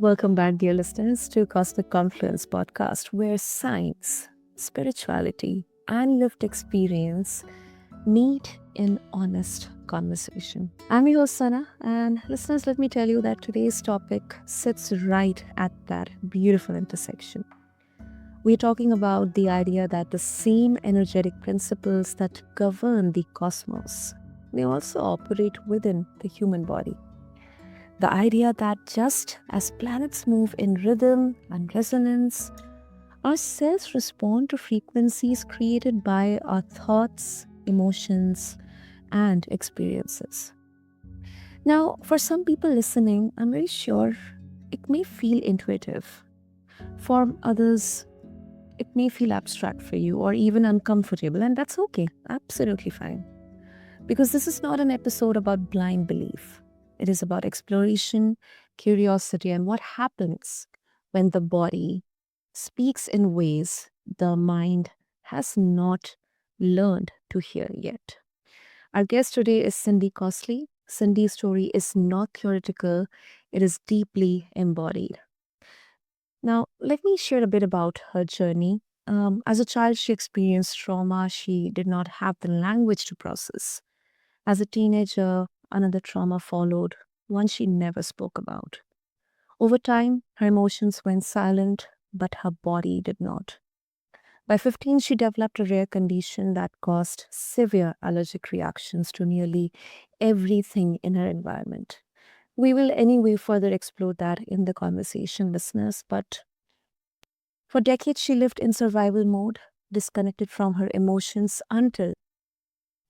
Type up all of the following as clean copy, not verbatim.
Welcome back, dear listeners, to Cosmic Confluence Podcast, where science, spirituality, and lived experience meet in honest conversation. I'm your host, Sana, and listeners, let me tell you that today's topic sits right at that beautiful intersection. We're talking about the idea that the same energetic principles that govern the cosmos may also operate within the human body. The idea that just as planets move in rhythm and resonance, our cells respond to frequencies created by our thoughts, emotions, and experiences. Now, for some people listening, I'm very sure it may feel intuitive. For others, it may feel abstract for you or even uncomfortable, and that's okay, absolutely fine. Because this is not an episode about blind belief. It is about exploration, curiosity, and what happens when the body speaks in ways the mind has not learned to hear yet. Our guest today is Cindy Costley. Cindy's story is not theoretical, it is deeply embodied. Now, let me share a bit about her journey. As a child, she experienced trauma she did not have the language to process. As a teenager, another trauma followed, one she never spoke about. Over time, her emotions went silent, but her body did not. By 15, she developed a rare condition that caused severe allergic reactions to nearly everything in her environment. We will anyway further explore that in the conversation, listeners, but for decades she lived in survival mode, disconnected from her emotions until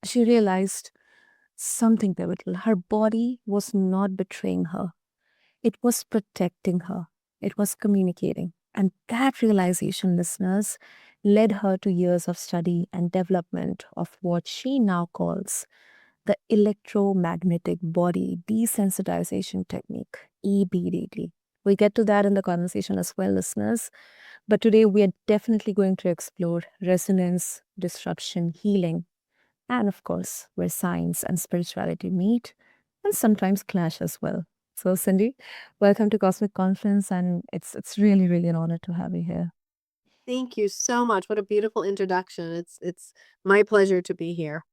she realized something pivotal. Her body was not betraying her, it was protecting her, it was communicating. And that realization, listeners, led her to years of study and development of what she now calls the electromagnetic body desensitization technique, EBDT. We get to that in the conversation as well, listeners. But today we are definitely going to explore resonance, disruption, healing, and of course, where science and spirituality meet and sometimes clash as well. So, Cindy, welcome to Cosmic Conference, and it's really an honor to have you here. Thank you so much. What a beautiful introduction. It's my pleasure to be here.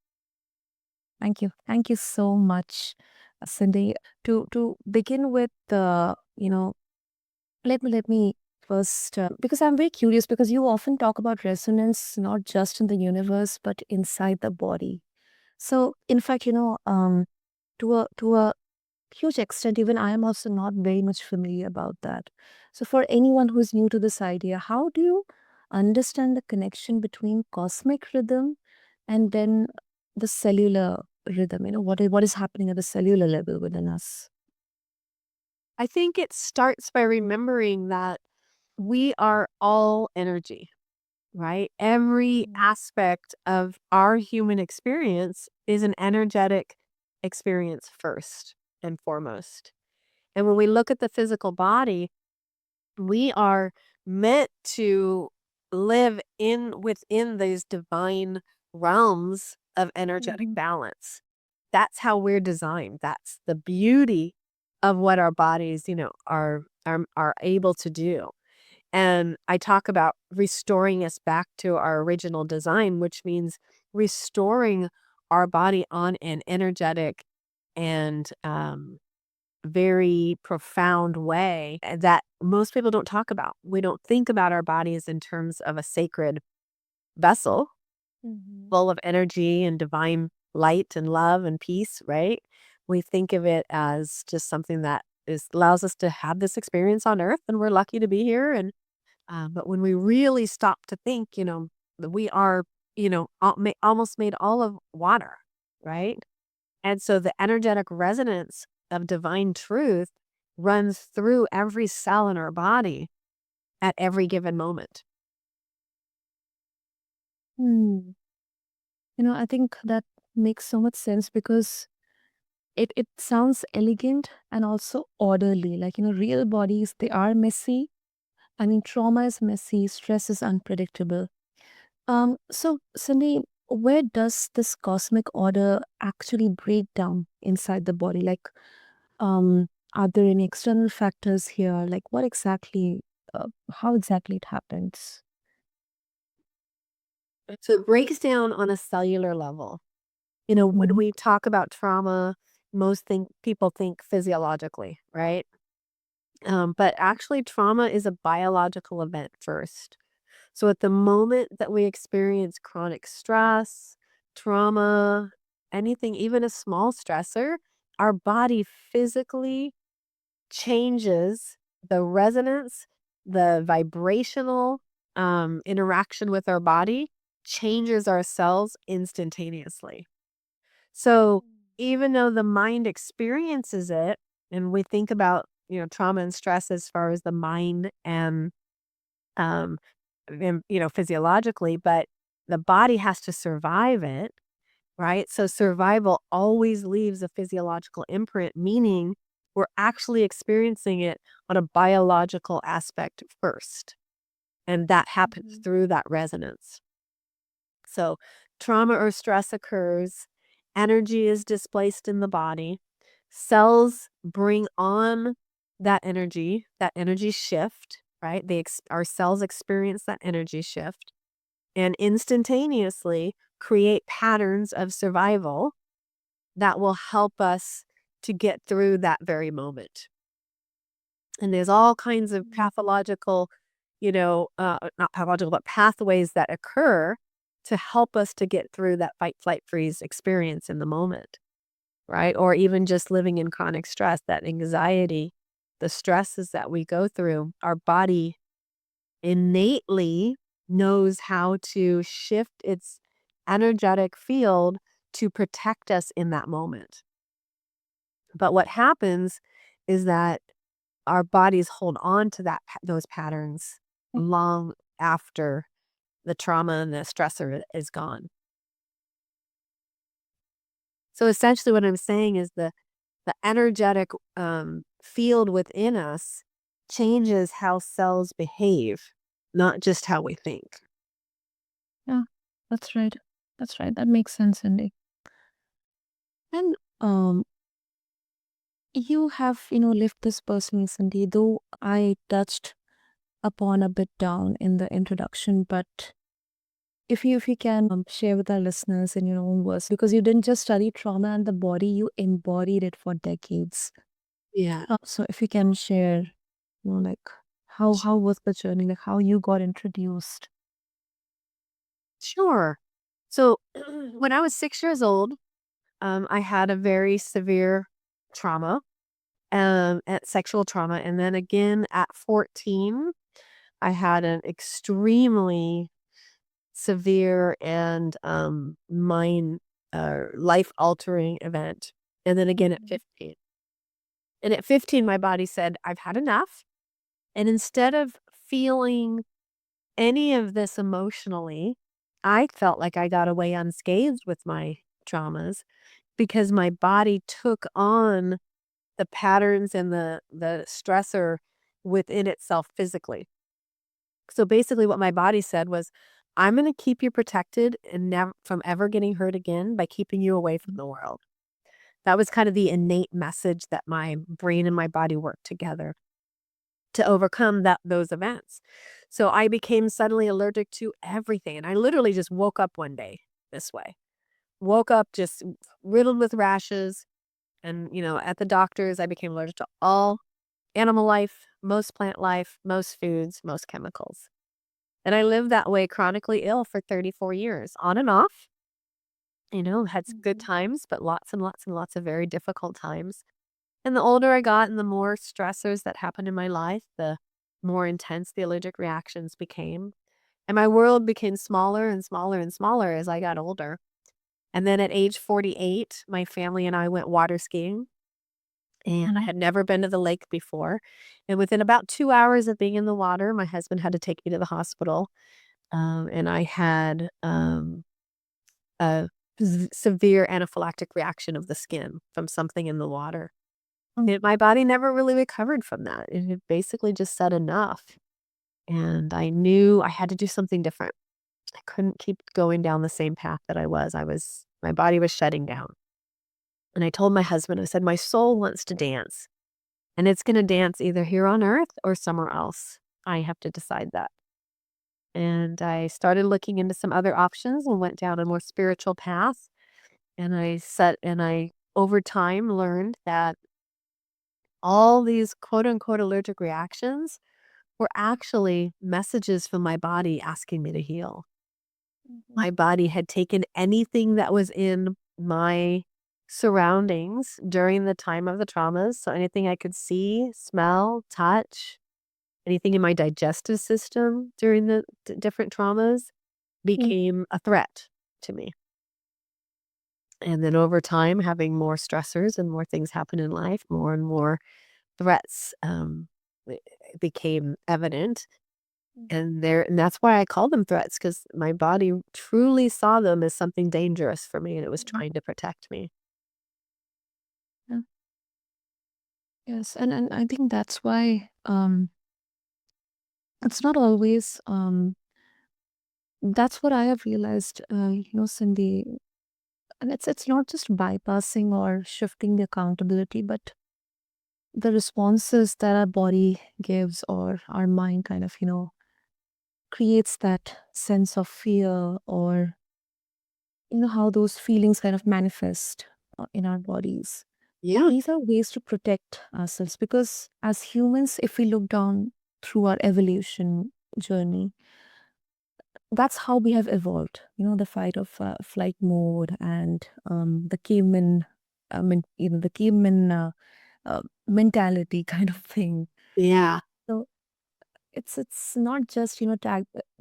Thank you so much, Cindy. To begin with, let me first because I'm very curious because you often talk about resonance not just in the universe but inside the body. So, in fact, to a huge extent, even I am also not very much familiar about that. So, for anyone who's new to this idea, how do you understand the connection between cosmic rhythm and then the cellular rhythm? What is happening at the cellular level within us? I think it starts by remembering that we are all energy, right? Every aspect of our human experience is an energetic experience first and foremost. And when we look at the physical body, we are meant to live in within these divine realms of energetic balance. That's how we're designed. That's the beauty of what our bodies, are able to do. And I talk about restoring us back to our original design, which means restoring our body on an energetic and very profound way that most people don't talk about. We don't think about our bodies in terms of a sacred vessel Mhm. full of energy and divine light and love and peace, right? We think of it as just something that allows us to have this experience on earth, and we're lucky to be here. And but when we really stop to think, that we are, almost made all of water, right? And so the energetic resonance of divine truth runs through every cell in our body at every given moment. Hmm. I think that makes so much sense because it sounds elegant and also orderly. Like, real bodies, they are messy. I mean, trauma is messy, stress is unpredictable. So Cindy, where does this cosmic order actually break down inside the body? Like, Are there any external factors here? Like what exactly, how exactly it happens? So it breaks down on a cellular level. When Mhm. we talk about trauma, people think physiologically, right? But actually, trauma is a biological event first. So at the moment that we experience chronic stress, trauma, anything, even a small stressor, our body physically changes the resonance, the vibrational interaction with our body changes our cells instantaneously. So even though the mind experiences it, and we think about, trauma and stress as far as the mind um, and physiologically, but the body has to survive it, right? So survival always leaves a physiological imprint, meaning we're actually experiencing it on a biological aspect first. And that happens Mhm. through that resonance. So trauma or stress occurs, energy is displaced in the body, cells bring on that energy shift, right? Our cells experience that energy shift and instantaneously create patterns of survival that will help us to get through that very moment. And there's all kinds of pathological, not pathological, but pathways that occur to help us to get through that fight, flight, freeze experience in the moment, right? Or even just living in chronic stress, that anxiety, the stresses that we go through, our body innately knows how to shift its energetic field to protect us in that moment. But what happens is that our bodies hold on to those patterns long after the trauma and the stressor is gone. So essentially what I'm saying is the energetic field within us changes how cells behave, not just how we think. Yeah, that's right. That's right. That makes sense, Cindy. And you have, lived this personally, Cindy, though I touched upon a bit down in the introduction, but if you can share with our listeners in your own words, because you didn't just study trauma and the body, you embodied it for decades. Yeah. So if you can share, like how was the journey, like how you got introduced. Sure. So when I was 6 years old, I had a very severe trauma, at sexual trauma. And then again at 14, I had an extremely severe and mind life altering event. And then again at 15. And at 15, my body said, I've had enough. And instead of feeling any of this emotionally, I felt like I got away unscathed with my traumas because my body took on the patterns and the stressor within itself physically. So basically what my body said was, I'm going to keep you protected and never from ever getting hurt again by keeping you away from the world. That was kind of the innate message that my brain and my body worked together to overcome those events. So I became suddenly allergic to everything. And I literally just woke up one day this way. Woke up just riddled with rashes. And, at the doctor's, I became allergic to all animal life, most plant life, most foods, most chemicals. And I lived that way chronically ill for 34 years, on and off. Had some good Mhm. times, but lots and lots and lots of very difficult times. And the older I got and the more stressors that happened in my life, the more intense the allergic reactions became. And my world became smaller and smaller and smaller as I got older. And then at age 48, my family and I went water skiing. And I Mhm. had never been to the lake before. And within about 2 hours of being in the water, my husband had to take me to the hospital. And I had a severe anaphylactic reaction of the skin from something in the water. My body never really recovered from that. It had basically just said enough. And I knew I had to do something different. I couldn't keep going down the same path that I was. My body was shutting down. And I told my husband, I said, my soul wants to dance. and it's going to dance either here on earth or somewhere else. I have to decide that. And I started looking into some other options and went down a more spiritual path. And I over time learned that all these quote unquote allergic reactions were actually messages from my body asking me to heal. My body had taken anything that was in my surroundings during the time of the traumas. So anything I could see, smell, touch, anything in my digestive system during the different traumas became a threat to me. And then over time, having more stressors and more things happen in life, more and more threats became evident. And that's why I call them threats, because my body truly saw them as something dangerous for me, and it was trying to protect me. Yeah. Yes, and I think that's why it's not always that's what I have realized, Cindy, and it's not just bypassing or shifting the accountability, but the responses that our body gives or our mind kind of, creates that sense of fear, or how those feelings kind of manifest in our bodies. Yeah. These are ways to protect ourselves, because as humans, if we look down through our evolution journey, that's how we have evolved. The fight of flight mode, and the caveman, the caveman mentality kind of thing. Yeah. So it's not just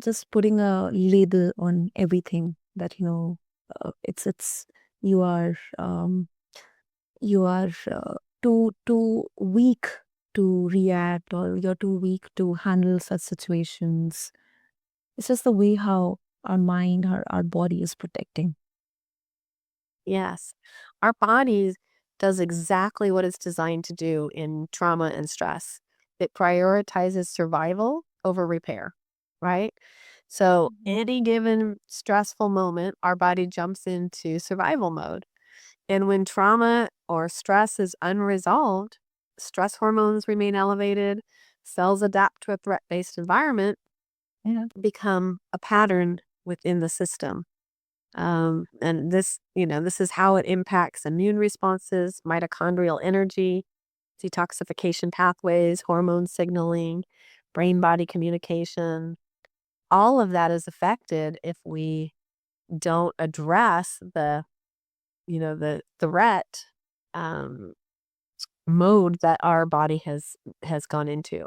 just putting a label on everything that it's you are too weak to react, or you're too weak to handle such situations. It's just the way how our mind, our body is protecting. Yes. Our bodies does exactly what it's designed to do in trauma and stress. It prioritizes survival over repair, right? So Mhm. any given stressful moment, our body jumps into survival mode. And when trauma or stress is unresolved, stress hormones remain elevated, cells adapt to a threat-based environment, Yeah. become a pattern within the system. And this is how it impacts immune responses, mitochondrial energy, detoxification pathways, hormone signaling, brain body communication. All of that is affected if we don't address the threat um, mode that our body has gone into.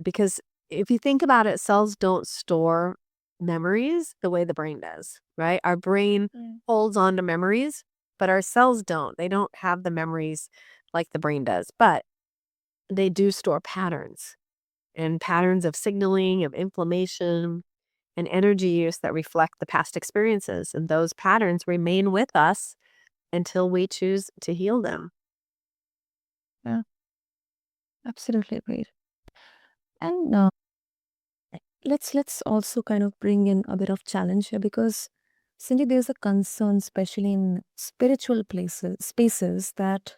Because if you think about it, cells don't store memories the way the brain does, right? Our brain Yeah. holds on to memories, but our cells don't. They don't have the memories like the brain does, but they do store patterns, and patterns of signaling, of inflammation, and energy use that reflect the past experiences. And those patterns remain with us until we choose to heal them. Yeah, absolutely agreed. And let's also kind of bring in a bit of challenge here, because Cindy, there's a concern, especially in spiritual places spaces, that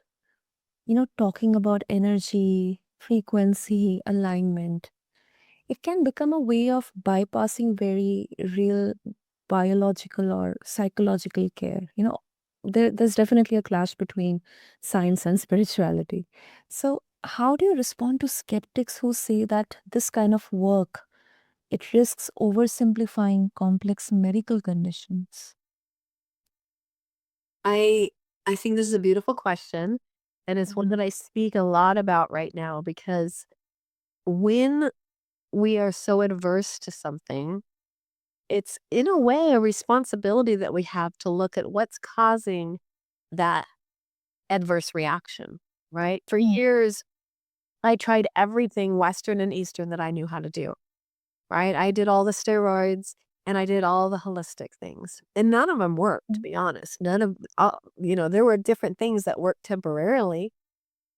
talking about energy, frequency, alignment, it can become a way of bypassing very real biological or psychological care. There's definitely a clash between science and spirituality. So how do you respond to skeptics who say that this kind of work, it risks oversimplifying complex medical conditions? I I think this is a beautiful question, and it's one Mhm. that I speak a lot about right now, because when we are so adverse to something, it's in a way a responsibility that we have to look at what's causing that adverse reaction, right? For years, I tried everything Western and Eastern that I knew how to do, right? I did all the steroids and I did all the holistic things, and none of them worked, to Mm, be honest. None of, there were different things that worked temporarily,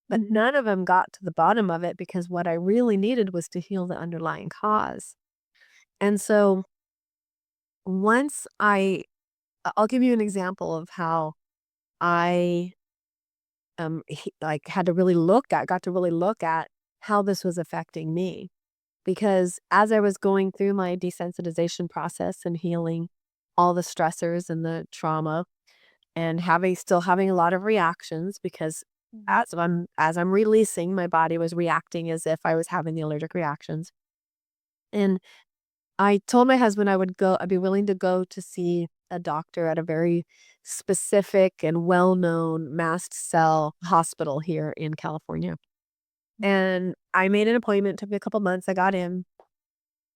but mhm. none of them got to the bottom of it, because what I really needed was to heal the underlying cause. And so once I'll give you an example of how I got to really look at how this was affecting me. Because as I was going through my desensitization process and healing all the stressors and the trauma and still having a lot of reactions, because as I'm releasing, my body was reacting as if I was having the allergic reactions. And I told my husband I'd be willing to go to see a doctor at a very specific and well-known mast cell hospital here in California. And I made an appointment, took me a couple months, I got in,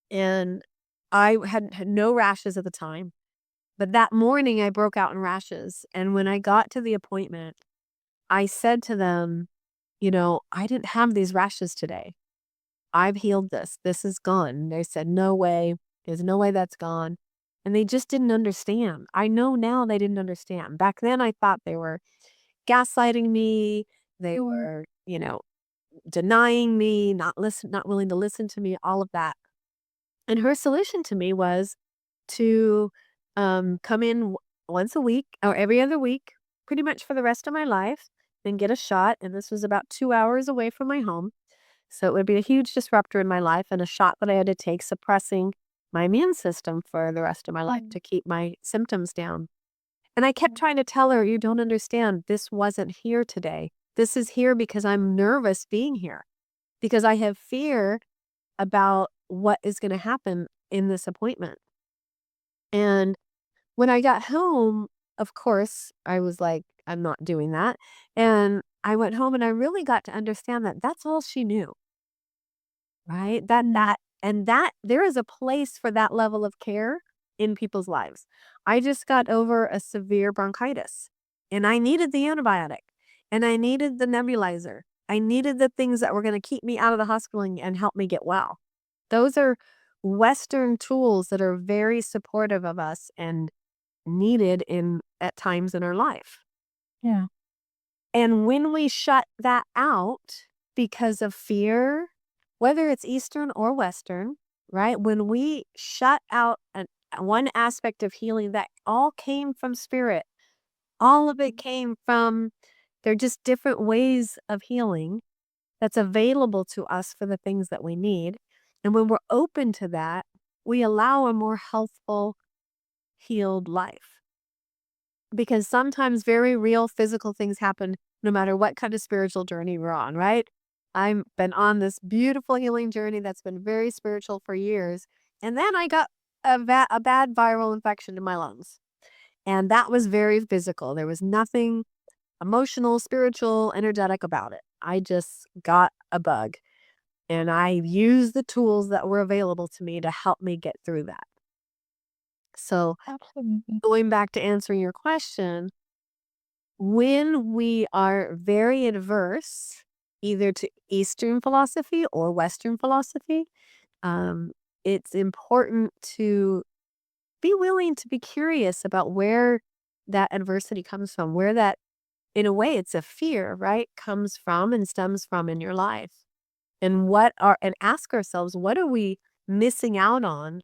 and I had no rashes at the time. But that morning I broke out in rashes. And when I got to the appointment, I said to them, I didn't have these rashes today. I've healed this. This is gone. They said, no way. There's no way that's gone. And they just didn't understand. I know now they didn't understand. Back then I thought they were gaslighting me. They were, denying me, not willing to listen to me, all of that. And her solution to me was to come in once a week or every other week, pretty much for the rest of my life, and get a shot. And this was about 2 hours away from my home. So it would be a huge disruptor in my life and a shot that I had to take, suppressing my immune system for the rest of my life to keep my symptoms down. And I kept trying to tell her, you don't understand. This wasn't here today. This is here because I'm nervous being here, because I have fear about what is going to happen in this appointment. And when I got home, of course, I was like, I'm not doing that. And I went home and I really got to understand that that's all she knew, right? That there is a place for that level of care in people's lives. I just got over a severe bronchitis and I needed the antibiotic and I needed the nebulizer. I needed the things that were going to keep me out of the hospital and help me get well. Those are Western tools that are very supportive of us and needed at times in our life. Yeah. And when we shut that out because of fear, whether it's Eastern or Western, right? When we shut out one aspect of healing that all came from spirit, all of it came from, they're just different ways of healing that's available to us for the things that we need. And when we're open to that, we allow a more healthful, healed life. Because sometimes very real physical things happen no matter what kind of spiritual journey we're on, right? I've been on this beautiful healing journey that's been very spiritual for years. And then I got a bad viral infection in my lungs. And that was very physical. There was nothing emotional, spiritual, energetic about it. I just got a bug. And I used the tools that were available to me to help me get through that. So Absolutely. going back to answering your question, when we are very adverse either to Eastern philosophy or Western philosophy, it's important to be willing to be curious about where that adversity comes from, where that, in a way, it's a fear, right, comes from and stems from in your life. And ask ourselves, what are we missing out on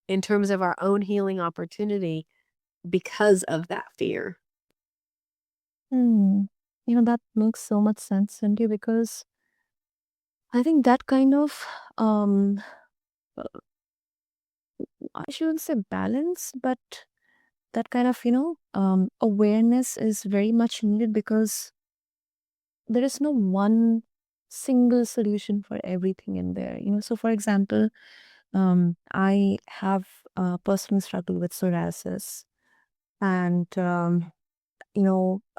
in terms of our own healing opportunity because of that fear? Hmm. That makes so much sense, Cindy, because I think that kind of, uh, I shouldn't say balance, but that kind of, awareness is very much needed because there is no one single solution for everything in there. So for example, I have a personal struggle with psoriasis. And,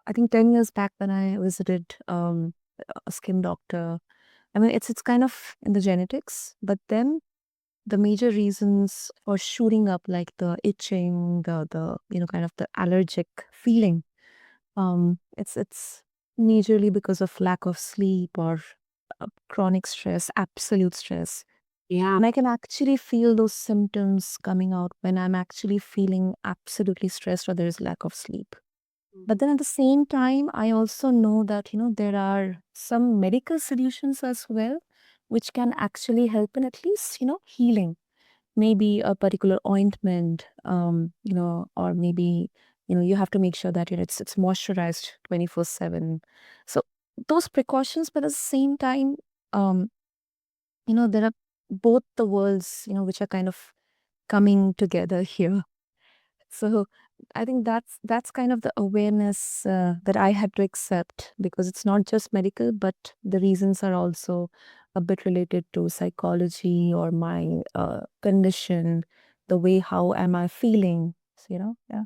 I think 10 years back when I visited a skin doctor, I mean, it's kind of in the genetics, but then the major reasons for shooting up, like the itching, the kind of the allergic feeling, it's majorly because of lack of sleep or chronic stress, absolute stress. Yeah. And I can actually feel those symptoms coming out when I'm actually feeling absolutely stressed or there's lack of sleep. But then at the same time, I also know that, there are some medical solutions as well, which can actually help in at least, healing. Maybe a particular ointment, or maybe You have to make sure that it's moisturized 24/7. So those precautions, but at the same time, um, there are both the worlds, which are kind of coming together here. So I think that's kind of the awareness that I had to accept, because it's not just medical, but the reasons are also a bit related to psychology or my condition, the way how am I feeling. So, yeah.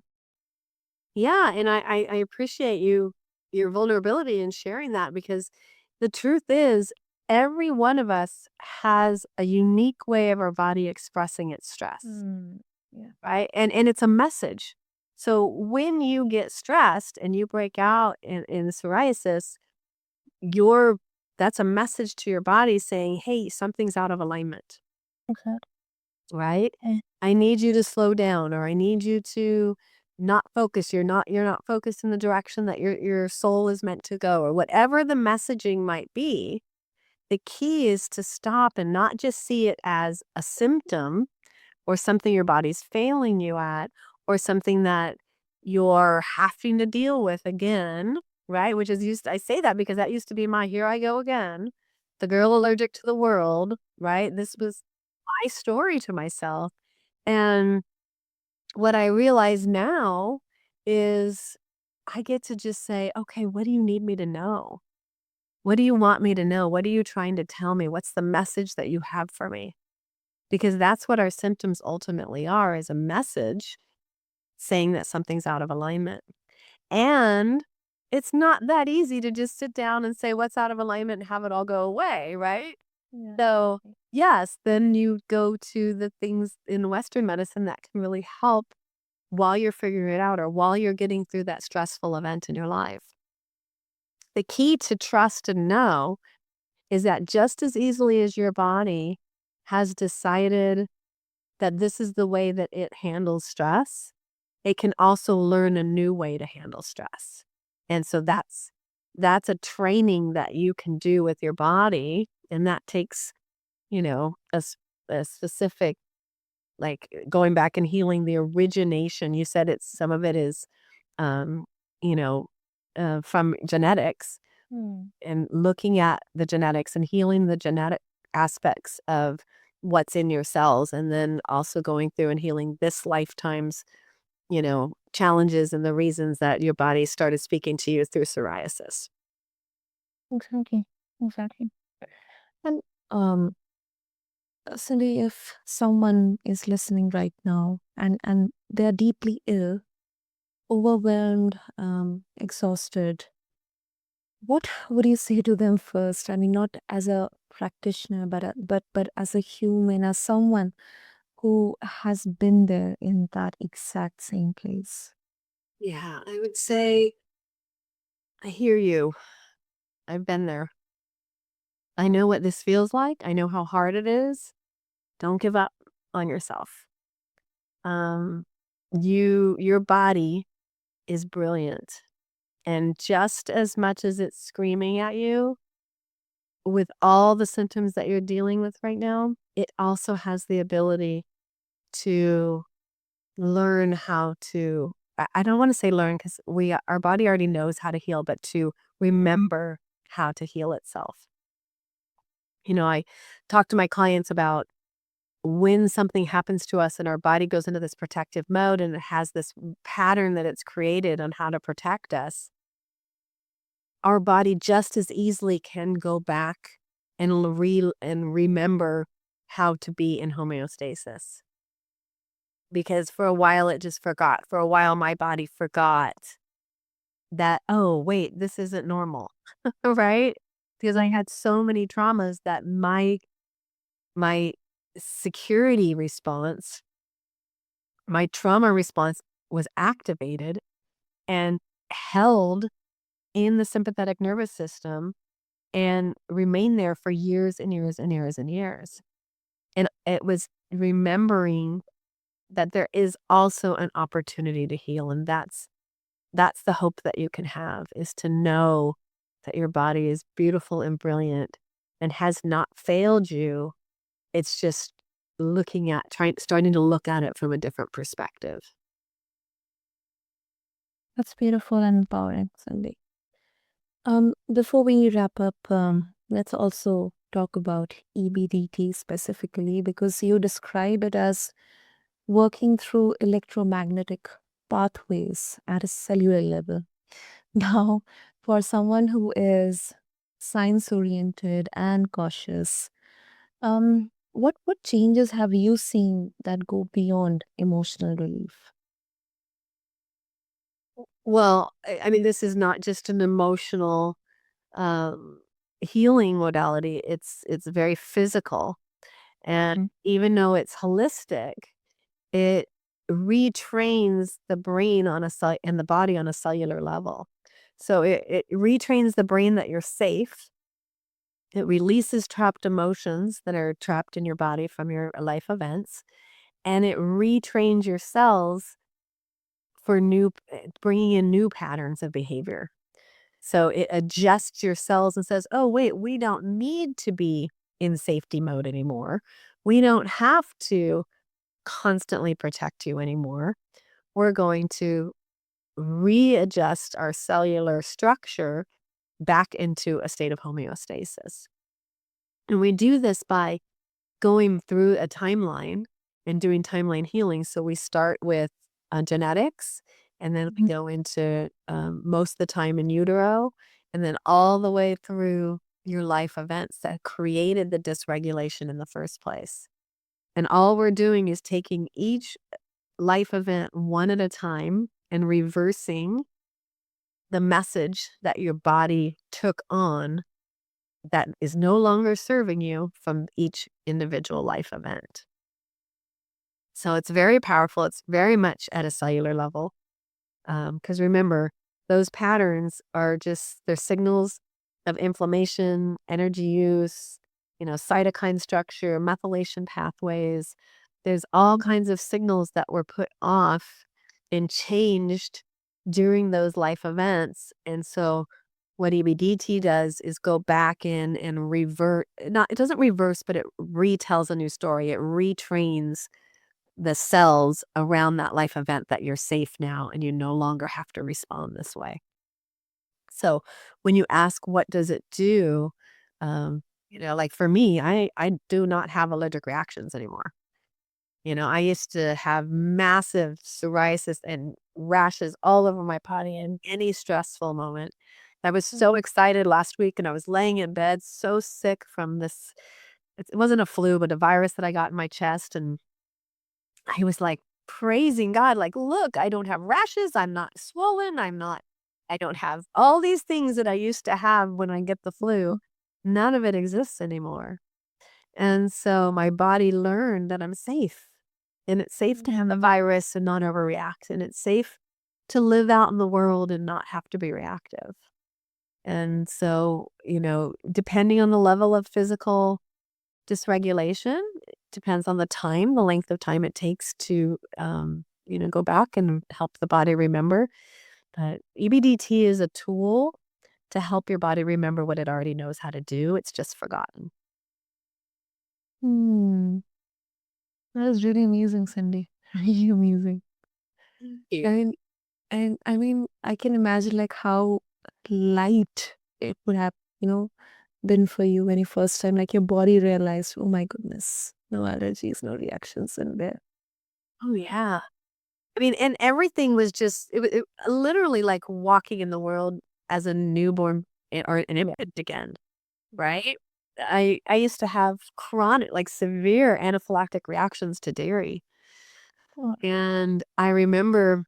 Yeah, and I appreciate your vulnerability in sharing that, because the truth is every one of us has a unique way of our body expressing its stress, Mm, yeah. right? And it's a message. So when you get stressed and you break out in psoriasis, your that's a message to your body saying, "Hey, something's out of alignment." Okay. Right? Eh, I need you to slow down, or I need you to not focus. You're not focused in the direction that your soul is meant to go, or whatever the messaging might be. The key is to stop and not just see it as a symptom or something your body's failing you at, or something that you're having to deal with again, right? Which is I say that because that used to be my here I go again, the girl allergic to the world, right? This was my story to myself. And what I realize now is I get to just say, okay, what do you need me to know? What do you want me to know? What are you trying to tell me? What's the message that you have for me? Because that's what our symptoms ultimately are, is a message saying that something's out of alignment. And it's not that easy to just sit down and say what's out of alignment and have it all go away, right? yeah. So, yes, then you go to the things in Western medicine that can really help while you're figuring it out, or while you're getting through that stressful event in your life. The key to trust and know is that just as easily as your body has decided that this is the way that it handles stress, it can also learn a new way to handle stress. And so that's a training that you can do with your body, and that takes, a specific, like, going back and healing the origination. You said it's some of it is um, you know, from genetics, Mm. and looking at the genetics and healing the genetic aspects of what's in your cells, and then also going through and healing this lifetime's, challenges and the reasons that your body started speaking to you through psoriasis. Exactly. Exactly. And Cindy, if someone is listening right now and they're deeply ill, overwhelmed, exhausted, what would you say to them first? I mean, not as a practitioner, but as a human, as someone who has been there in that exact same place. Yeah, I would say, I hear you. I've been there. I know what this feels like. I know how hard it is. Don't give up on yourself. Um, your body is brilliant. And just as much as it's screaming at you with all the symptoms that you're dealing with right now, it also has the ability to learn how to, I don't want to say learn, because our body already knows how to heal, but to remember how to heal itself. I talk to my clients about when something happens to us and our body goes into this protective mode, and it has this pattern that it's created on how to protect us. Our body just as easily can go back and remember how to be in homeostasis. Because for a while it just forgot. For a while my body forgot that, oh, wait, this isn't normal. Right? Because I had so many traumas that my security response, my trauma response was activated and held in the sympathetic nervous system, and remained there for years and years and years and years. And it was remembering that there is also an opportunity to heal. And that's the hope that you can have, is to know that your body is beautiful and brilliant and has not failed you. It's just starting to look at it from a different perspective. That's beautiful and empowering, Cindy. Before we wrap up, let's also talk about EBDT specifically because you describe it as working through electromagnetic pathways at a cellular level. Now, for someone who is science oriented and cautious, what changes have you seen that go beyond emotional relief? Well, I mean, this is not just an emotional um, healing modality. It's very physical, and Mhm. even though it's holistic, it retrains the brain on a cell and the body on a cellular level. So it retrains the brain that you're safe. It releases trapped emotions that are trapped in your body from your life events, and it retrains your cells for bringing in new patterns of behavior. So it adjusts your cells and says, oh, wait, we don't need to be in safety mode anymore. We don't have to constantly protect you anymore. We're going to readjust our cellular structure back into a state of homeostasis. And we do this by going through a timeline and doing timeline healing. So we start with genetics, and then we Mhm. go into most of the time in utero, and then all the way through your life events that created the dysregulation in the first place. And all we're doing is taking each life event one at a time and reversing the message that your body took on that is no longer serving you from each individual life event. So it's very powerful. It's very much at a cellular level. Because remember, those patterns are just they're signals of inflammation, energy use, cytokine structure, methylation pathways. There's all kinds of signals that were put off and changed during those life events. And so what EBDT does is go back in and revert, not, it doesn't reverse, but it retells a new story. It retrains the cells around that life event that you're safe now and you no longer have to respond this way. So when you ask what does it do, like for me, I do not have allergic reactions anymore. I used to have massive psoriasis and rashes all over my body in any stressful moment. I was so excited last week and I was laying in bed so sick from this. It wasn't a flu, but a virus that I got in my chest. And I was like praising God, like, look, I don't have rashes. I'm not swollen. I don't have all these things that I used to have when I get the flu. None of it exists anymore. And so my body learned that I'm safe and it's safe to have the virus and not overreact. And it's safe to live out in the world and not have to be reactive. And so, depending on the level of physical dysregulation, it depends on the length of time it takes to, go back and help the body remember. But EBDT is a tool to help your body remember what it already knows how to do. It's just forgotten. Hmm. That is really amazing, Cindy. Really amazing. Yeah. And I mean, I can imagine like how light it would have, you know, been for you when you first time, like your body realized, oh my goodness, no allergies, no reactions in there. Oh, yeah. I mean, and everything was just, it literally like walking in the world as a newborn or an Yeah. infant again, right? I used to have chronic, like severe anaphylactic reactions to dairy. Oh, And I remember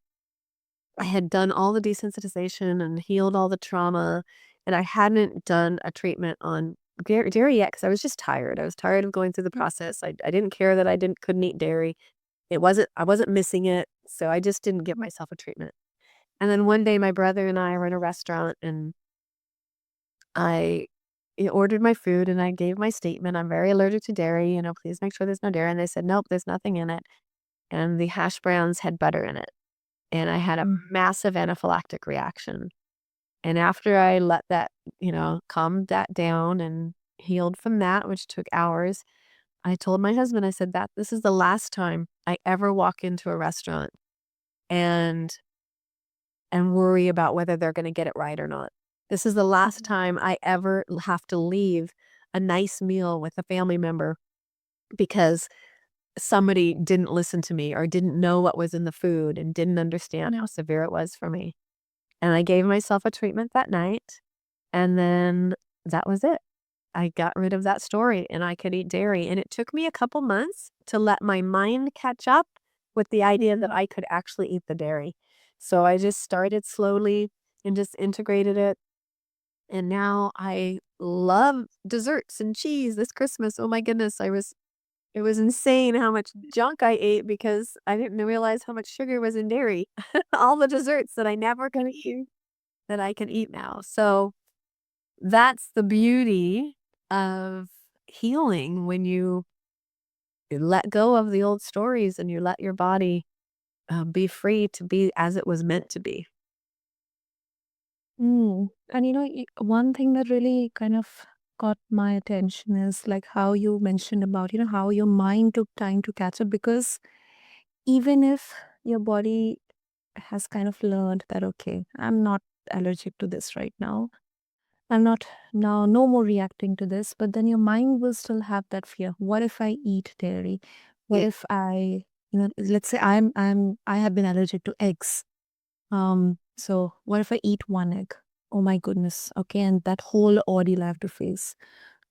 I had done all the desensitization and healed all the trauma, and I hadn't done a treatment on dairy yet because I was just tired. I was tired of going through the process. I didn't care that I couldn't eat dairy. I wasn't missing it, so I just didn't give myself a treatment. And then one day my brother and I were in a restaurant and I ordered my food and I gave my statement. I'm very allergic to dairy, please make sure there's no dairy. And they said, nope, there's nothing in it. And the hash browns had butter in it. And I had a massive anaphylactic reaction. And after I let that, calm that down and healed from that, which took hours, I told my husband, I said that this is the last time I ever walk into a restaurant and and worry about whether they're going to get it right or not. This is the last time I ever have to leave a nice meal with a family member because somebody didn't listen to me or didn't know what was in the food and didn't understand how severe it was for me. And I gave myself a treatment that night, and then that was it. I got rid of that story and I could eat dairy. And it took me a couple months to let my mind catch up with the idea that I could actually eat the dairy. So I just started slowly and just integrated it. And now I love desserts and cheese this Christmas. Oh my goodness, it was insane how much junk I ate because I didn't realize how much sugar was in dairy. All the desserts that I never could eat that I can eat now. So that's the beauty of healing when you let go of the old stories and you let your body be free to be as it was meant to be. And one thing that really kind of caught my attention is like how you mentioned about, how your mind took time to catch up because even if your body has kind of learned that, okay, I'm not allergic to this right now. I'm not now no more reacting to this, but then your mind will still have that fear. What if I eat dairy? What if I, let's say I have been allergic to eggs. So what if I eat one egg? Oh my goodness. Okay, and that whole ordeal I have to face.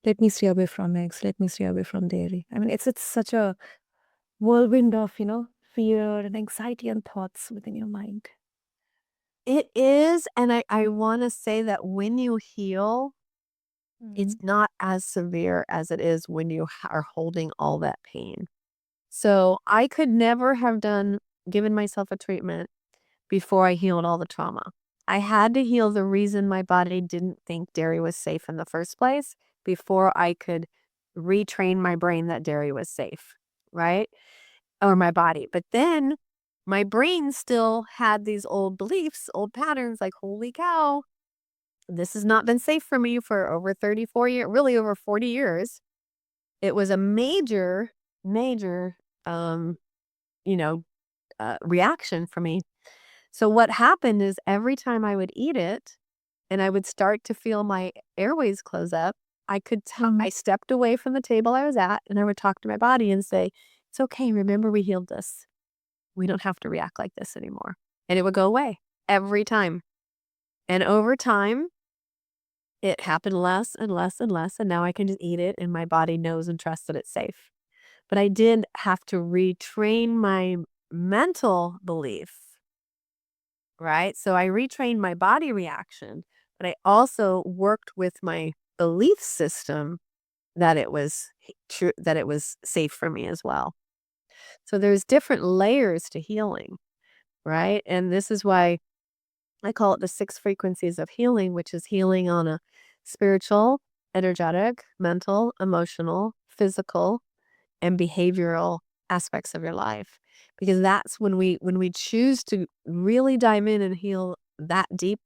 Let me stay away from eggs. Let me stay away from dairy. I mean, it's such a whirlwind of, fear and anxiety and thoughts within your mind. It is. And I want to say that when you heal, it's not as severe as it is when you are holding all that pain. So I could never have given myself a treatment before I healed all the trauma. I had to heal the reason my body didn't think dairy was safe in the first place before I could retrain my brain that dairy was safe, right? Or my body. But then my brain still had these old beliefs, old patterns like, holy cow, this has not been safe for me for over 34 years, really over 40 years. It was a major, major, um, you know, reaction for me. So what happened is every time I would eat it and I would start to feel my airways close up, I could tell I stepped away from the table I was at and I would talk to my body and say, it's okay. Remember, we healed this. We don't have to react like this anymore. And it would go away every time. And over time, it happened less and less and less. And now I can just eat it and my body knows and trusts that it's safe. But I did have to retrain my mental belief, right? So I retrained my body reaction, but I also worked with my belief system that it was true, that it was safe for me as well. So there's different layers to healing, right? And this is why I call it the 6 frequencies of healing, which is healing on a spiritual, energetic, mental, emotional, physical, and behavioral aspects of your life. Because that's when we choose to really dive in and heal that deep,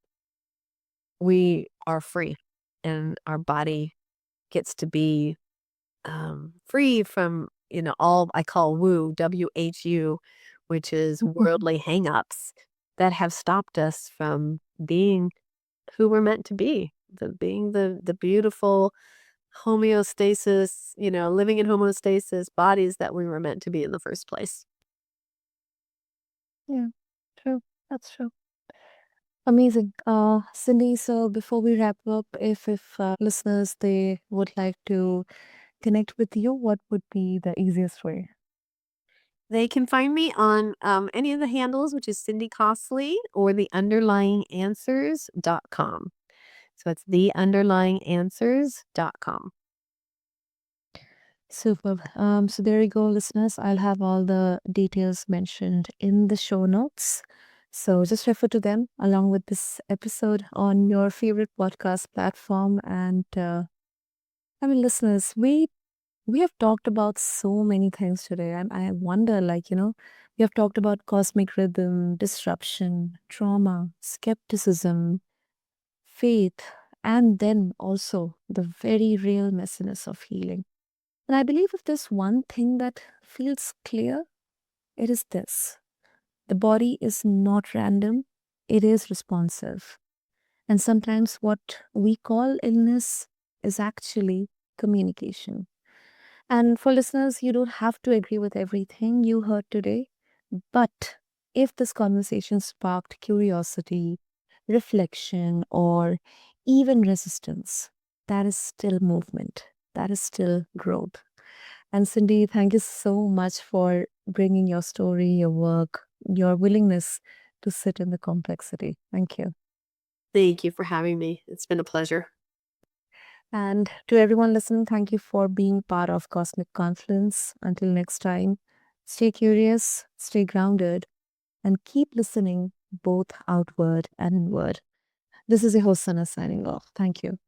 we are free and our body gets to be free from, all I call WHU, which is worldly hangups that have stopped us from being who we're meant to be, being the beautiful homeostasis, living in homeostasis bodies that we were meant to be in the first place. Yeah, true. That's true. Amazing. Cindy, so before we wrap up, if listeners they would like to connect with you, what would be the easiest way? They can find me on any of the handles, which is Cindy Costley or the underlyinganswers.com. So it's the underlyinganswers.com. Super. So there you go, listeners. I'll have all the details mentioned in the show notes. So just refer to them along with this episode on your favorite podcast platform. And I mean, listeners, we have talked about so many things today. And I wonder, like, we have talked about cosmic rhythm, disruption, trauma, skepticism, faith, and then also the very real messiness of healing. And I believe if there's one thing that feels clear, it is this: the body is not random, it is responsive. And sometimes what we call illness is actually communication. And for listeners, you don't have to agree with everything you heard today. But if this conversation sparked curiosity, reflection, or even resistance, that is still movement. That is still growth. And Cindy, thank you so much for bringing your story, your work, your willingness to sit in the complexity. Thank you. Thank you for having me. It's been a pleasure. And to everyone listening, thank you for being part of Cosmic Confluence. Until next time, stay curious, stay grounded, and keep listening both outward and inward. This is your host, Sana, signing off. Thank you.